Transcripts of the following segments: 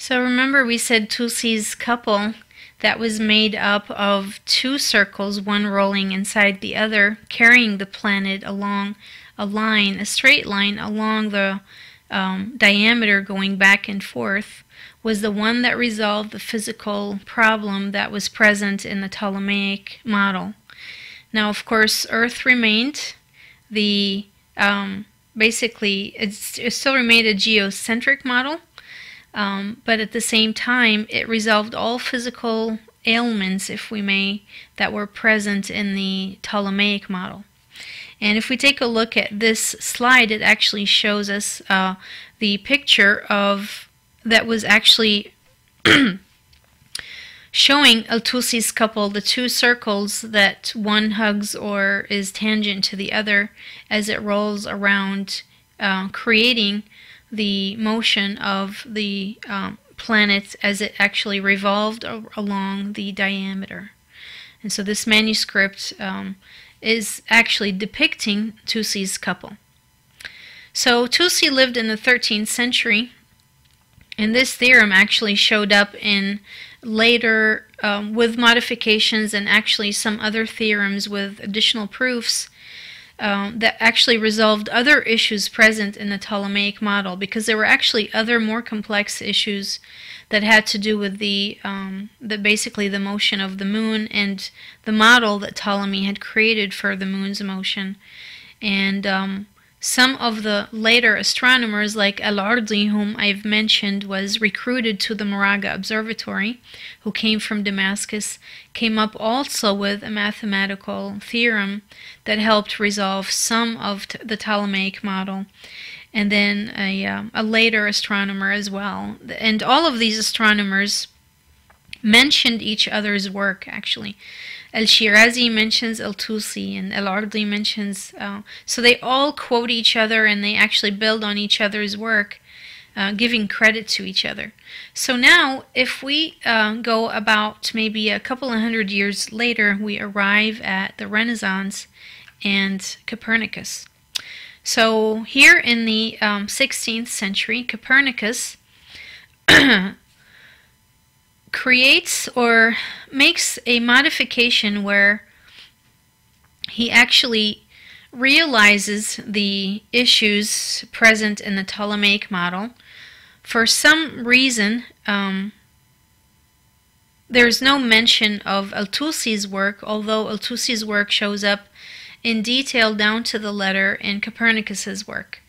So remember we said Tulsi's couple that was made up of two circles, one rolling inside the other, carrying the planet along a straight line along the diameter going back and forth, was the one that resolved the physical problem that was present in the Ptolemaic model. Now, of course, Earth remained the basically it still remained a geocentric model, but at the same time it resolved all physical ailments, if we may, that were present in the Ptolemaic model. And if we take a look at this slide, it actually shows us the picture of that was actually showing Tulsi's couple, the two circles that one hugs or is tangent to the other as it rolls around, creating the motion of the planet as it actually revolved along the diameter. And so this manuscript is actually depicting Tulsi's couple. So Tulsi lived in the 13th century, and this theorem actually showed up in later with modifications and actually some other theorems with additional proofs that actually resolved other issues present in the Ptolemaic model, because there were actually other more complex issues that had to do with basically the motion of the moon and the model that Ptolemy had created for the moon's motion. And some of the later astronomers, like Al-Ardi, whom I've mentioned, was recruited to the Moraga Observatory, who came from Damascus, came up also with a mathematical theorem that helped resolve some of the Ptolemaic model, and then a later astronomer as well. And all of these astronomers mentioned each other's work, actually. Al-Shirazi mentions Al-Tusi, and Al-Ardi mentions, so they all quote each other and they actually build on each other's work, giving credit to each other. So now, if we go about maybe a couple of hundred years later, we arrive at the Renaissance and Copernicus. So here in the 16th century, Copernicus creates or makes a modification where he actually realizes the issues present in the Ptolemaic model. For some reason, there's no mention of Al-Tusi's work, although Al-Tusi's work shows up in detail down to the letter in Copernicus's work.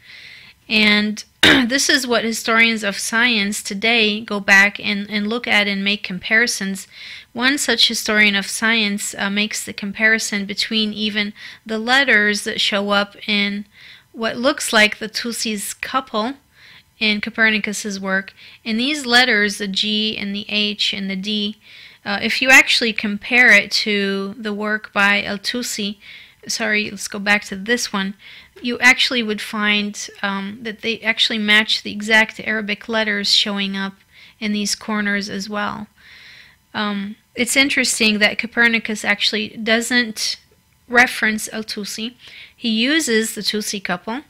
And this is what historians of science today go back and look at and make comparisons. One such historian of science makes the comparison between even the letters that show up in what looks like the Tulsi's couple in Copernicus's work. And these letters, the G and the H and the D, if you actually compare it to the work by Al-Tusi, sorry, let's go back to this one, you actually would find that they actually match the exact Arabic letters showing up in these corners as well. It's interesting that Copernicus actually doesn't reference Al-Tusi. He uses the Tusi couple.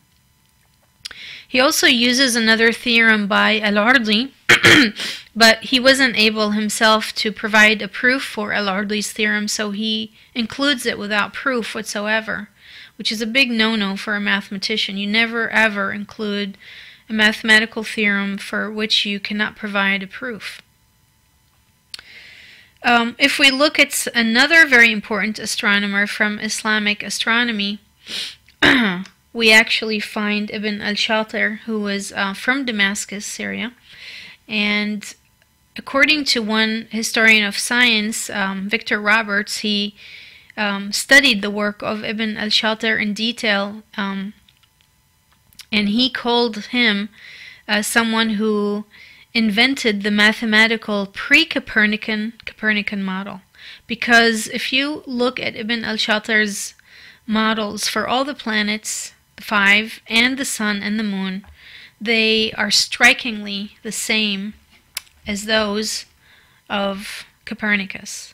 He also uses another theorem by Al-Ardi, but he wasn't able himself to provide a proof for Al-Ardi's theorem, so he includes it without proof whatsoever, which is a big no-no for a mathematician. You never ever include a mathematical theorem for which you cannot provide a proof. If we look at another very important astronomer from Islamic astronomy, we actually find Ibn al-Shatir, who was from Damascus, Syria. And according to one historian of science, Victor Roberts, he studied the work of Ibn al-Shatir in detail, and he called him someone who invented the mathematical pre-Copernican model. Because if you look at Ibn al-Shatir's models for all the planets, the five, and the sun and the moon, they are strikingly the same as those of Copernicus.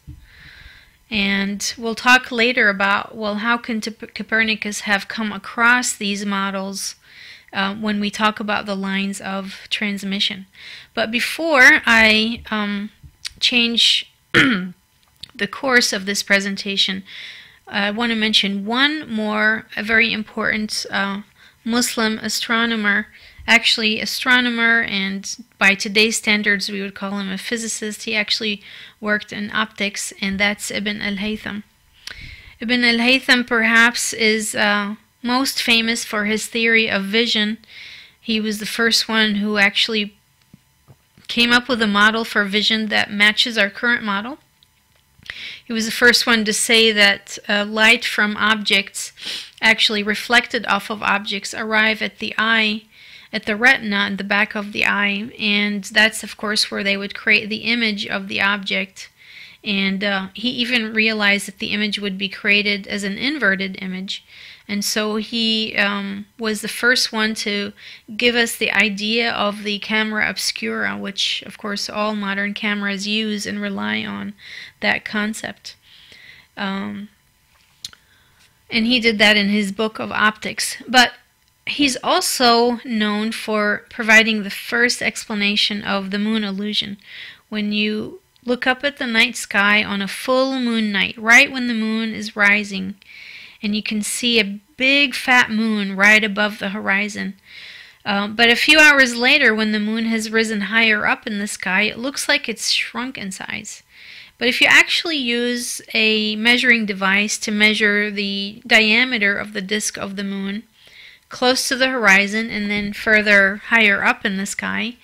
And we'll talk later about, well, how can Copernicus have come across these models when we talk about the lines of transmission. But before I change the course of this presentation, I want to mention one more, a very important Muslim astronomer, actually astronomer, and by today's standards we would call him a physicist. He actually worked in optics, and that's Ibn al-Haytham. Ibn al-Haytham perhaps is most famous for his theory of vision. He was the first one who actually came up with a model for vision that matches our current model. He was the first one to say that light from objects, actually reflected off of objects, arrive at the eye, at the retina in the back of the eye, and that's of course where they would create the image of the object. And he even realized that the image would be created as an inverted image. And so he was the first one to give us the idea of the camera obscura, which of course all modern cameras use and rely on that concept. And he did that in his book of optics. But he's also known for providing the first explanation of the moon illusion. When you look up at the night sky on a full moon night, right when the moon is rising, and you can see a big fat moon right above the horizon. But a few hours later, when the moon has risen higher up in the sky, it looks like it's shrunk in size. But if you actually use a measuring device to measure the diameter of the disk of the moon close to the horizon and then further higher up in the sky,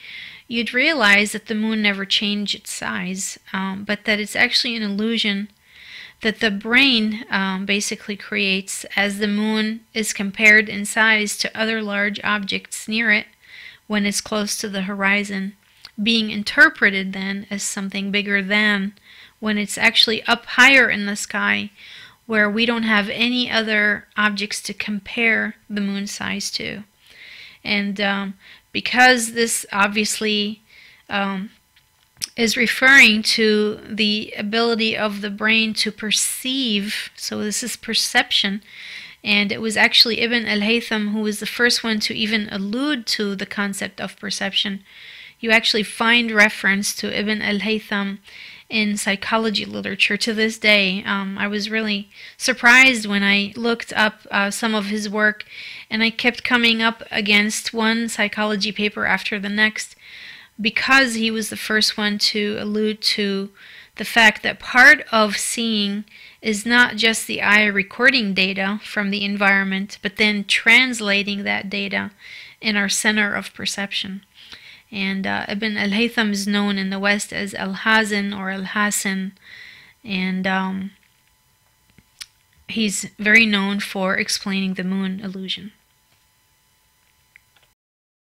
you'd realize that the moon never changed its size, but that it's actually an illusion that the brain basically creates as the moon is compared in size to other large objects near it when it's close to the horizon, being interpreted then as something bigger than when it's actually up higher in the sky where we don't have any other objects to compare the moon size to. And because this obviously is referring to the ability of the brain to perceive, so this is perception, and it was actually Ibn al-Haytham who was the first one to even allude to the concept of perception. You actually find reference to Ibn al-Haytham in psychology literature to this day. I was really surprised when I looked up some of his work, and I kept coming up against one psychology paper after the next, because he was the first one to allude to the fact that part of seeing is not just the eye recording data from the environment, but then translating that data in our center of perception. And Ibn al-Haytham is known in the West as Al-Hazan or Al-Hasan, and he's very known for explaining the moon illusion.